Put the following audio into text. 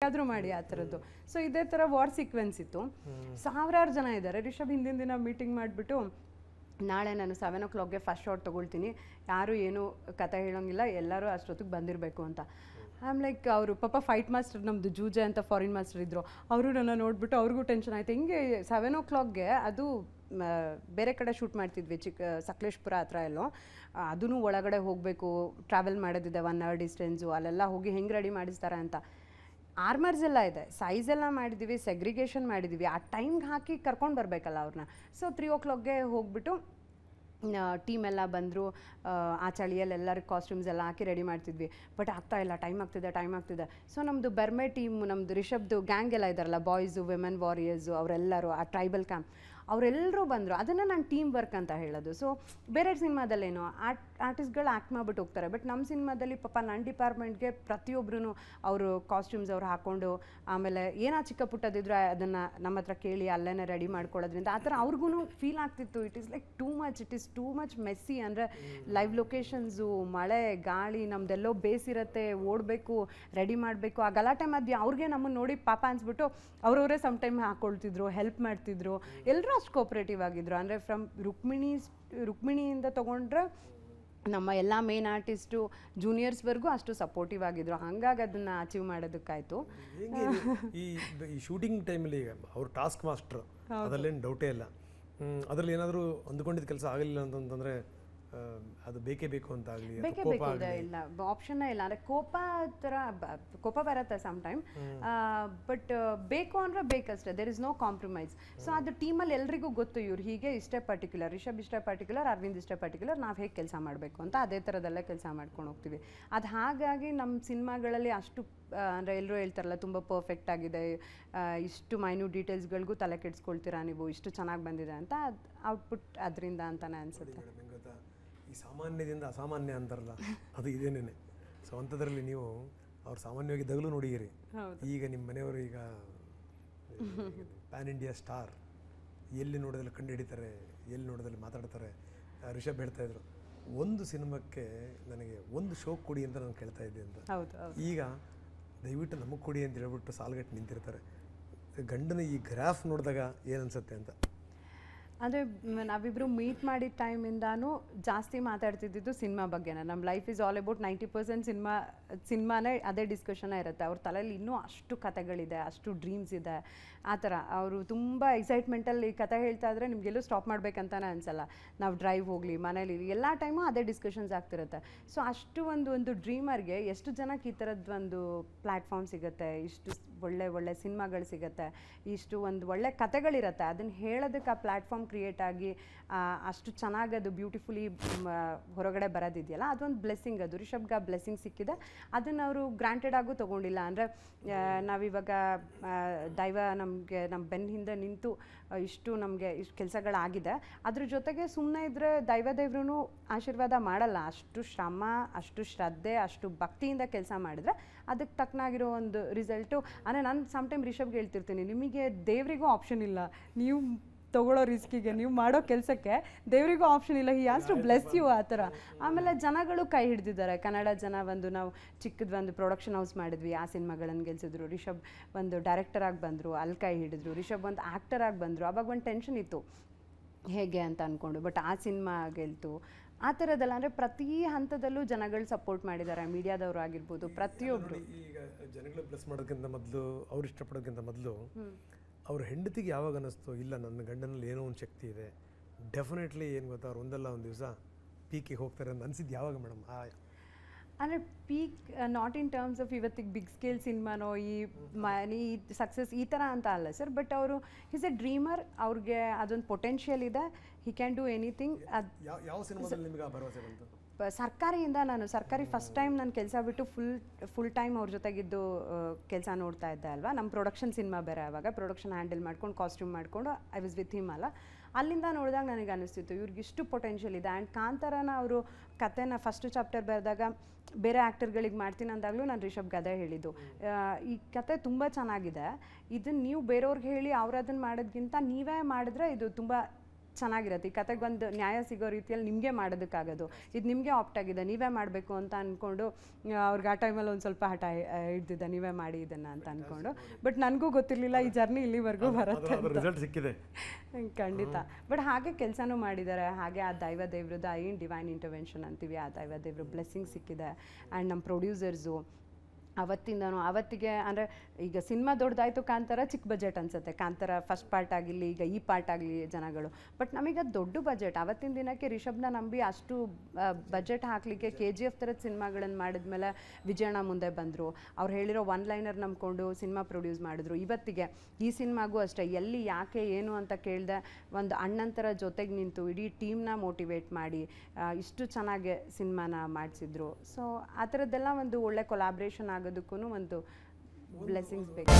ಬೇಕಾದರೂ ಮಾಡಿ ಆ ಥರದ್ದು. ಸೊ ಇದೇ ಥರ ವಾರ್ ಸೀಕ್ವೆನ್ಸ್ ಇತ್ತು. ಸಾವಿರಾರು ಜನ ಇದ್ದಾರೆ. ರಿಷಬ್ ಹಿಂದಿನ ದಿನ ಮೀಟಿಂಗ್ ಮಾಡಿಬಿಟ್ಟು ನಾಳೆ ನಾನು 7 o'clockಗೆ ಫಸ್ಟ್ ಶಾಟ್ ತೊಗೊಳ್ತೀನಿ, ಯಾರು ಏನು ಕತೆ ಹೇಳೋಂಗಿಲ್ಲ, ಎಲ್ಲರೂ ಅಷ್ಟೊತ್ತಿಗೆ ಬಂದಿರಬೇಕು ಅಂತ. ಐ ಆಮ್ ಲೈಕ್, ಅವರು ಪಾಪ ಫೈಟ್ ಮಾಸ್ಟರ್ ನಮ್ಮದು ಜೂಜೆ ಅಂತ ಫಾರಿನ್ ಮಾಸ್ಟರ್ ಇದ್ದರು, ಅವರು ನನ್ನ ನೋಡಿಬಿಟ್ಟು ಅವ್ರಿಗೂ ಟೆನ್ಷನ್ ಆಯಿತು. ಹಿಂಗೆ 7 o'clockಗೆ ಅದು ಬೇರೆ ಕಡೆ ಶೂಟ್ ಮಾಡ್ತಿದ್ವಿ, ಸಕಲೇಶ್ಪುರ ಹತ್ರ ಎಲ್ಲೋ. ಅದೂ ಒಳಗಡೆ ಹೋಗಬೇಕು, ಟ್ರಾವೆಲ್ ಮಾಡೋದಿದೆ 1 hour ಡಿಸ್ಟೆನ್ಸು, ಅಲ್ಲೆಲ್ಲ ಹೋಗಿ ಹೆಂಗೆ ರೆಡಿ ಮಾಡಿಸ್ತಾರೆ ಅಂತ. ಆರ್ಮರ್ಸ್ ಎಲ್ಲ ಇದೆ, ಸೈಜ್ ಎಲ್ಲ ಮಾಡಿದ್ದೀವಿ, ಸೆಗ್ರಿಗೇಷನ್ ಮಾಡಿದ್ದೀವಿ, ಆ ಟೈಮ್ಗೆ ಹಾಕಿ ಕರ್ಕೊಂಡು ಬರಬೇಕಲ್ಲ ಅವ್ರನ್ನ. ಸೊ 3 o'clockಗೆ ಹೋಗ್ಬಿಟ್ಟು ಟೀಮ್ ಎಲ್ಲ ಬಂದರು. ಆ ಚಳಿಯಲ್ಲಿ ಎಲ್ಲರಿಗೆ ಕಾಸ್ಟ್ಯೂಮ್ಸ್ ಎಲ್ಲ ಹಾಕಿ ರೆಡಿ ಮಾಡ್ತಿದ್ವಿ. ಬಟ್ ಆಗ್ತಾಯಿಲ್ಲ, ಟೈಮ್ ಆಗ್ತಿದೆ. ಸೊ ನಮ್ಮದು ಬರ್ಮೆ ಟೀಮ್, ನಮ್ಮದು ರಿಷಬ್ದು ಗ್ಯಾಂಗ್ ಎಲ್ಲ ಇದ್ದಾರಲ್ಲ, ಬಾಯ್ಸು, ವಿಮೆನ್ ವಾರಿಯರ್ಸು, ಅವರೆಲ್ಲರೂ ಆ ಟ್ರೈಬಲ್ ಕ್ಯಾಂಪ್ ಅವರೆಲ್ಲರೂ ಬಂದರು. ಅದನ್ನು ನಾನು ಟೀಮ್ ವರ್ಕ್ ಅಂತ ಹೇಳೋದು. ಸೊ ಬೇರೆ ಸಿನಿಮಾದಲ್ಲೇನು ಆರ್ಟಿಸ್ಟ್ಗಳು ಆ್ಯಕ್ಟ್ ಮಾಡಿಬಿಟ್ಟು ಹೋಗ್ತಾರೆ, ಬಟ್ ನಮ್ಮ ಸಿನಿಮಾದಲ್ಲಿ ಪಾಪ ನನ್ನ ಡಿಪಾರ್ಟ್ಮೆಂಟ್ಗೆ ಪ್ರತಿಯೊಬ್ಬರೂ ಅವರು ಕಾಸ್ಟ್ಯೂಮ್ಸ್ ಅವ್ರು ಹಾಕ್ಕೊಂಡು, ಆಮೇಲೆ ಏನೋ ಚಿಕ್ಕ ಪುಟ್ಟದಿದ್ರು ಅದನ್ನು ನಮ್ಮ ಹತ್ರ ಕೇಳಿ ಅಲ್ಲೇ ರೆಡಿ ಮಾಡ್ಕೊಳ್ಳೋದ್ರಿಂದ ಆ ಥರ ಅವ್ರಿಗೂ ಫೀಲ್ ಆಗ್ತಿತ್ತು. It is like it is too much messy. ಅಂದರೆ ಲೈವ್ ಲೊಕೇಶನ್ಸು, ಮಳೆ ಗಾಳಿ, ನಮ್ಮದೆಲ್ಲೋ ಬೇಸಿರುತ್ತೆ, ಓಡಬೇಕು, ರೆಡಿ ಮಾಡಬೇಕು. ಆ ಗಲಾಟೆ ಮಧ್ಯೆ ಅವ್ರಿಗೆ ನಮ್ಮನ್ನು ನೋಡಿ ಪಾಪ ಅನ್ಸ್ಬಿಟ್ಟು ಅವರವರೇ ಸಮ್ ಟೈಮ್ ಹಾಕ್ಕೊಳ್ತಿದ್ರು, ಹೆಲ್ಪ್ ಮಾಡ್ತಿದ್ರು. ಎಲ್ಲರೂ ಅಷ್ಟು ಕೋಆಪ್ರೇಟಿವ್ ಆಗಿದ್ರು. ಅಂದರೆ ಫ್ರಮ್ ರುಕ್ಮಿಣಿಯಿಂದ ತೊಗೊಂಡ್ರೆ ನಮ್ಮ ಎಲ್ಲ ಮೇನ್ ಆರ್ಟಿಸ್ಟು ಜೂನಿಯರ್ಸ್ವರೆಗೂ ಅಷ್ಟು ಸಪೋರ್ಟಿವ್ ಆಗಿದ್ರು. ಹಾಗಾಗಿ ಅದನ್ನು ಅಚೀವ್ ಮಾಡೋದಕ್ಕಾಯಿತು. ಈ ಶೂಟಿಂಗ್ ಟೈಮಲ್ಲಿ ಈಗ ಅವ್ರು ಟಾಸ್ಕ್ ಮಾಸ್ಟ್ರು, ಅದರಲ್ಲೇನು ಡೌಟೇ ಇಲ್ಲ. ಅದರಲ್ಲಿ ಏನಾದರೂ ಅಂದ್ಕೊಂಡಿದ್ದ ಕೆಲಸ ಆಗಲಿಲ್ಲ ಅಂತಂದರೆ ಅದು ಬೇಕೇ ಬೇಕು ಅಂತ ಆಗಲಿ, ಇಲ್ಲ ಆಪ್ಷನ್ನೇ ಇಲ್ಲ. ಅಂದರೆ ಕೋಪ ಬರುತ್ತೆ ಸಮ್ ಟೈಮ್, ಬಟ್ ಬೇಕು ಅಂದರೆ ಬೇಕಷ್ಟೇ, there is no compromise. So ಅದು ಟೀಮಲ್ಲಿ ಎಲ್ರಿಗೂ ಗೊತ್ತು, ಇವ್ರು ಹೀಗೆ ಇಷ್ಟೇ ಪರ್ಟಿಕ್ಯುಲರ್, ರಿಷಬ್ ಇಷ್ಟೇ ಪರ್ಟಿಕ್ಯುಲರ್, ಅರವಿಂದ್ ಇಷ್ಟೇ ಪರ್ಟಿಕ್ಯುಲರ್, ನಾವು ಹೇಗೆ ಕೆಲಸ ಮಾಡಬೇಕು ಅಂತ ಅದೇ ಥರದಲ್ಲೇ ಕೆಲಸ ಮಾಡ್ಕೊಂಡು ಹೋಗ್ತೀವಿ. ಅದು ಹಾಗಾಗಿ ನಮ್ಮ ಸಿನಿಮಾಗಳಲ್ಲಿ ಅಷ್ಟು ಅಂದರೆ ಎಲ್ಲರೂ ಹೇಳ್ತಾರಲ್ಲ ತುಂಬ ಪರ್ಫೆಕ್ಟ್ ಆಗಿದೆ, ಇಷ್ಟು ಮೈನ್ಯೂಟ್ ಡೀಟೇಲ್ಸ್ಗಳಿಗೂ ತಲೆ ಕೆಡಿಸ್ಕೊಳ್ತೀರಾ ನೀವು, ಇಷ್ಟು ಚೆನ್ನಾಗಿ ಬಂದಿದೆ ಅಂತ. ಅದು ಔಟ್ಪುಟ್ ಅದರಿಂದ ಅಂತಲೇ ಅನಿಸುತ್ತೆ. ಈ ಸಾಮಾನ್ಯದಿಂದ ಅಸಾಮಾನ್ಯ ಅಂತಾರಲ್ಲ, ಅದು ಇದೇನೇನೆ. ಸೊ ಅಂಥದ್ರಲ್ಲಿ ನೀವು ಅವ್ರು ಸಾಮಾನ್ಯವಾಗಿ ದಗಲು ನೋಡಿಗಿರಿ. ಈಗ ನಿಮ್ಮ ಮನೆಯವರು ಈಗ ಪ್ಯಾನ್ ಇಂಡಿಯಾ ಸ್ಟಾರ್, ಎಲ್ಲಿ ನೋಡಿದಲ್ಲಿ ಕಂಡು ಹಿಡಿತಾರೆ, ಎಲ್ಲಿ ನೋಡಿದಲ್ಲಿ ಮಾತಾಡ್ತಾರೆ. ರಿಷಬ್ ಹೇಳ್ತಾಯಿದ್ರು, ಒಂದು ಸಿನಿಮಾಕ್ಕೆ ನನಗೆ ಒಂದು ಶೋ ಕೊಡಿ ಅಂತ ನಾನು ಕೇಳ್ತಾ ಇದ್ದೆ ಅಂತ. ಈಗ ದಯವಿಟ್ಟು ನಮಗೆ ಕೊಡಿ ಅಂತ ಹೇಳ್ಬಿಟ್ಟು ಸಾಲ್ಗಟ್ಟು ನಿಂತಿರ್ತಾರೆ. ಗಂಡನ ಈ ಗ್ರಾಫ್ ನೋಡಿದಾಗ ಏನನ್ಸುತ್ತೆ ಅಂತ. ಅಂದರೆ ನಾವಿಬ್ಬರು ಮೀಟ್ ಮಾಡಿದ ಟೈಮಿಂದಾನು ಜಾಸ್ತಿ ಮಾತಾಡ್ತಿದ್ದು ಸಿನಿಮಾ ಬಗ್ಗೆನೇ. ನಮ್ಮ ಲೈಫ್ ಈಸ್ ಆಲ್ ಅಬೌಟ್ 90% ಸಿನಿಮಾನೇ ಅದೇ ಡಿಸ್ಕಷನೇ ಇರುತ್ತೆ. ಅವ್ರ ತಲೆಯಲ್ಲಿ ಇನ್ನೂ ಅಷ್ಟು ಕತೆಗಳಿದೆ, ಅಷ್ಟು ಡ್ರೀಮ್ಸ್ ಇದೆ. ಆ ಥರ ಅವರು ತುಂಬ ಎಕ್ಸೈಟ್ಮೆಂಟಲ್ಲಿ ಕತೆ ಹೇಳ್ತಾ ಇದ್ರೆ ನಿಮಗೆಲ್ಲೂ ಸ್ಟಾಪ್ ಮಾಡಬೇಕಂತಾನೆ ಅನಿಸಲ್ಲ. ನಾವು ಡ್ರೈವ್ ಹೋಗಲಿ, ಮನೇಲಿ ಎಲ್ಲ ಟೈಮು ಅದೇ ಡಿಸ್ಕಷನ್ಸ್ ಆಗ್ತಿರುತ್ತೆ. ಸೊ ಅಷ್ಟು ಒಂದು ಡ್ರೀಮರ್ಗೆ ಎಷ್ಟು ಜನಕ್ಕೆ ಈ ಥರದ್ದು ಒಂದು ಪ್ಲ್ಯಾಟ್ಫಾರ್ಮ್ ಸಿಗುತ್ತೆ, ಇಷ್ಟು ಒಳ್ಳೆ ಸಿನಿಮಾಗಳು ಸಿಗುತ್ತೆ, ಇಷ್ಟು ಒಂದು ಒಳ್ಳೆ ಕತೆಗಳಿರುತ್ತೆ. ಅದನ್ನು ಹೇಳೋದಕ್ಕೆ ಆ ಪ್ಲ್ಯಾಟ್ಫಾರ್ಮ್ ಕ್ರಿಯೇಟ್ ಆಗಿ ಅಷ್ಟು ಚೆನ್ನಾಗಿ ಅದು ಬ್ಯೂಟಿಫುಲಿ ಹೊರಗಡೆ ಬರೋದಿದೆಯಲ್ಲ, ಅದೊಂದು ಬ್ಲೆಸ್ಸಿಂಗ್. ಅದು ರಿಷಬ್ಗೆ ಆ ಬ್ಲೆಸ್ಸಿಂಗ್ ಸಿಕ್ಕಿದೆ. ಅದನ್ನು ಅವರು ಗ್ರಾಂಟೆಡ್ ಆಗೂ ತೊಗೊಂಡಿಲ್ಲ. ಅಂದರೆ ನಾವಿವಾಗ ದೈವ ನಮಗೆ ನಮ್ಮ ಬೆನ್ನ ಹಿಂದೆ ನಿಂತು ಇಷ್ಟು ನಮಗೆ ಇಷ್ಟು ಕೆಲಸಗಳಾಗಿದೆ, ಅದ್ರ ಜೊತೆಗೆ ಸುಮ್ಮನೆ ಇದ್ದರೆ ದೇವ್ರೂ ಆಶೀರ್ವಾದ ಮಾಡಲ್ಲ. ಅಷ್ಟು ಶ್ರಮ, ಅಷ್ಟು ಶ್ರದ್ಧೆ, ಅಷ್ಟು ಭಕ್ತಿಯಿಂದ ಕೆಲಸ ಮಾಡಿದರೆ ಅದಕ್ಕೆ ತಕ್ಕನಾಗಿರೋ ಒಂದು ರಿಸಲ್ಟು. ಅಂದರೆ ನಾನು ಸಮ್ಟೈಮ್ ರಿಷಬ್ಗೆ ಹೇಳ್ತಿರ್ತೀನಿ, ನಿಮಗೆ ದೇವರಿಗೂ ಆಪ್ಷನ್ ಇಲ್ಲ, ನೀವು ತೊಗೊಳ್ಳೋ ರಿಸ್ಕಿಗೆ, ನೀವು ಮಾಡೋ ಕೆಲಸಕ್ಕೆ ದೇವರಿಗೂ ಆಪ್ಷನ್ ಇಲ್ಲ. He has to bless you ಆ ಥರ. ಆಮೇಲೆ ಜನಗಳು ಕೈ ಹಿಡ್ದಿದ್ದಾರೆ. ಕನ್ನಡ ಜನ ಒಂದು ಚಿಕ್ಕದೊಂದು ಪ್ರೊಡಕ್ಷನ್ ಹೌಸ್ ಮಾಡಿದ್ವಿ, ಆ ಸಿನಿಮಾಗಳನ್ನು ಗೆಲ್ಸಿದ್ರು. ರಿಷಬ್ ಒಂದು ಡೈರೆಕ್ಟರಾಗಿ ಬಂದರು, ಅಲ್ಲಿ ಕೈ ಹಿಡಿದ್ರು. ರಿಷಬ್ ಒಂದು ಆ್ಯಕ್ಟರಾಗಿ ಬಂದರು. ಆವಾಗ ಒಂದು ಟೆನ್ಷನ್ ಇತ್ತು ಹೇಗೆ ಅಂತ ಅಂದ್ಕೊಂಡು, ಬಟ್ ಆ ಸಿನಿಮಾ ಗೆಲ್ತು. ಆ ಥರದ್ದಲ್ಲ. ಅಂದರೆ ಪ್ರತಿ ಹಂತದಲ್ಲೂ ಜನಗಳು ಸಪೋರ್ಟ್ ಮಾಡಿದ್ದಾರೆ, ಮೀಡಿಯಾದವರು ಆಗಿರ್ಬೋದು, ಪ್ರತಿಯೊಬ್ಬರು. ಈಗ ಜನಗಳು ಪ್ಲಸ್ ಮಾಡೋದಕ್ಕಿಂತ ಮೊದಲು, ಅವ್ರು ಇಷ್ಟಪಡೋದಕ್ಕಿಂತ ಮೊದಲು ಅವ್ರ ಹೆಂಡತಿಗೆ ಯಾವಾಗ ಅನ್ನಿಸ್ತು, ಇಲ್ಲ ನನ್ನ ಗಂಡನಲ್ಲಿ ಏನೋ ಒಂದು ಶಕ್ತಿ ಇದೆ, ಡೆಫಿನೆಟ್ಲಿ ಏನು ಗೊತ್ತಾ, ಅವ್ರು ಒಂದಲ್ಲ ಒಂದು ದಿವಸ ಪೀಕಿಗೆ ಹೋಗ್ತಾರೆ ಅಂತ ಅನಿಸಿದ್ದು ಯಾವಾಗ ಮೇಡಮ್? ಅಂದರೆ peak not in terms of ಇವತ್ತಿಗೆ ಬಿಗ್ ಸ್ಕೇಲ್ ಸಿನಿಮಾನೋ ಈ ಮನಿ ಸಕ್ಸಸ್ ಈ ಥರ ಅಂತ ಅಲ್ಲ ಸರ್. ಬಟ್ ಅವರು ಈಸ್ ಎ ಡ್ರೀಮರ್, ಅವ್ರಿಗೆ ಅದೊಂದು ಪೊಟೆನ್ಷಿಯಲ್ ಇದೆ, ಹಿ ಕ್ಯಾನ್ ಡೂ ಎನಿಥಿಂಗ್. ಅದು ಯಾವ ಸಿನಿಮಾದಲ್ಲಿ ನಿಮಗೆ ಭರವಸೆ ಬಂತು? ಸರ್ಕಾರಿಯಿಂದ ಸರ್ಕಾರಿ ಫಸ್ಟ್ ಟೈಮ್ ನಾನು ಕೆಲಸ ಬಿಟ್ಟು ಫುಲ್ ಟೈಮ್ ಅವ್ರ ಜೊತೆಗಿದ್ದು ಕೆಲಸ ನೋಡ್ತಾ ಇದ್ದೆ ಅಲ್ವಾ. ನಮ್ಮ ಪ್ರೊಡಕ್ಷನ್ ಸಿನಿಮಾ ಬೇರೆ, ಆವಾಗ ಪ್ರೊಡಕ್ಷನ್ ಹ್ಯಾಂಡಲ್ ಮಾಡ್ಕೊಂಡು ಕಾಸ್ಟ್ಯೂಮ್ ಮಾಡಿಕೊಂಡು ಐ ವಾಸ್ ವಿತ್ ಹಿಮ್ ಅಲ್ಲ. ಅಲ್ಲಿಂದ ನೋಡಿದಾಗ ನನಗೆ ಅನಿಸ್ತಿತ್ತು ಇವ್ರಿಗಿಷ್ಟು ಪೊಟೆನ್ಷಿಯಲ್ ಇದೆ. ಆ್ಯಂಡ್ ಕಾಂತಾರನ ಅವರು ಕತೆನ ಫಸ್ಟ್ ಚಾಪ್ಟರ್ ಬರೆದಾಗ ಬೇರೆ ಆ್ಯಕ್ಟರ್ಗಳಿಗೆ ಮಾಡ್ತೀನಿ ಅಂದಾಗಲೂ ನಾನು ರಿಷಬ್ಗೆ ಅದೇ ಹೇಳಿದ್ದು, ಈ ಕತೆ ತುಂಬ ಚೆನ್ನಾಗಿದೆ, ಇದನ್ನು ನೀವು ಬೇರೆಯವ್ರಿಗೆ ಹೇಳಿ ಅವ್ರು ಅದನ್ನು ಮಾಡೋದ್ಕಿಂತ ನೀವೇ ಮಾಡಿದ್ರೆ ಇದು ತುಂಬ ಚೆನ್ನಾಗಿರುತ್ತೆ. ಈ ಕತೆಗೊಂದು ನ್ಯಾಯ ಸಿಗೋ ರೀತಿಯಲ್ಲಿ ನಿಮಗೆ ಮಾಡೋದಕ್ಕಾಗೋದು, ಇದು ನಿಮಗೆ ಆಪ್ಟ್ ಆಗಿದೆ, ನೀವೇ ಮಾಡಬೇಕು ಅಂತ ಅಂದ್ಕೊಂಡು ಅವ್ರಿಗೆ ಆ ಟೈಮಲ್ಲಿ ಒಂದು ಸ್ವಲ್ಪ ಹಠ ಹಿಡ್ದಿದ್ದೆ, ನೀವೇ ಮಾಡಿ ಇದನ್ನು ಅಂತ ಅಂದ್ಕೊಂಡು. ಬಟ್ ನನಗೂ ಗೊತ್ತಿರಲಿಲ್ಲ ಈ ಜರ್ನಿ ಇಲ್ಲಿವರೆಗೂ ಬರುತ್ತೆ ರಿಸಲ್ಟ್ ಸಿಕ್ಕಿದೆ. ಖಂಡಿತ. ಬಟ್ ಹಾಗೆ ಕೆಲಸನೂ ಮಾಡಿದ್ದಾರೆ. ಹಾಗೆ ಆ ದೈವ ದೇವ್ರದ್ದು ಏನು ಡಿವೈನ್ ಇಂಟರ್ವೆನ್ಷನ್ ಅಂತೀವಿ, ಆ ದೈವ ದೇವ್ರ ಬ್ಲೆಸ್ಸಿಂಗ್ ಸಿಕ್ಕಿದೆ. ಆ್ಯಂಡ್ ನಮ್ಮ ಪ್ರೊಡ್ಯೂಸರ್ಸು ಅವತ್ತಿಗೆ ಅಂದರೆ ಈಗ ಸಿನಿಮಾ ದೊಡ್ಡದಾಯಿತು, ಕಾಂತಾರ ಚಿಕ್ಕ ಬಜೆಟ್ ಅನಿಸುತ್ತೆ, ಕಾಂತಾರ ಫಸ್ಟ್ ಪಾರ್ಟ್ ಆಗಿರಲಿ, ಈಗ ಈ ಪಾರ್ಟ್ ಆಗಲಿ ಜನಗಳು. ಬಟ್ ನಮಗೆ ದೊಡ್ಡ ಬಜೆಟ್. ಅವತ್ತಿನ ದಿನಕ್ಕೆ ರಿಷಬ್ನ ನಂಬಿ ಅಷ್ಟು ಬಜೆಟ್ ಹಾಕಲಿಕ್ಕೆ KGF ಥರದ ಸಿನಿಮಾಗಳನ್ನು ಮಾಡಿದ್ಮೇಲೆ ವಿಜಯಣ್ಣ ಮುಂದೆ ಬಂದರು. ಅವ್ರು ಹೇಳಿರೋ ಒನ್ ಲೈನರ್ ನಂಬ್ಕೊಂಡು ಸಿನಿಮಾ ಪ್ರೊಡ್ಯೂಸ್ ಮಾಡಿದ್ರು. ಇವತ್ತಿಗೆ ಈ ಸಿನಿಮಾಗೂ ಅಷ್ಟೇ, ಎಲ್ಲಿ ಯಾಕೆ ಏನು ಅಂತ ಕೇಳಿದೆ, ಒಂದು ಅಣ್ಣಂತರ ಜೊತೆಗೆ ನಿಂತು ಇಡೀ ಟೀಮ್ನ ಮೋಟಿವೇಟ್ ಮಾಡಿ ಇಷ್ಟು ಚೆನ್ನಾಗಿ ಸಿನಿಮಾನ ಮಾಡಿಸಿದ್ರು. ಸೊ ಆ ಥರದ್ದೆಲ್ಲ ಒಂದು ಒಳ್ಳೆ ಕೊಲಾಬ್ರೇಷನ್ ಆಗೋದಕ್ಕೂ ಒಂದು ಬ್ಲೆಸ್ಸಿಂಗ್ಸ್ ಬೇಕು.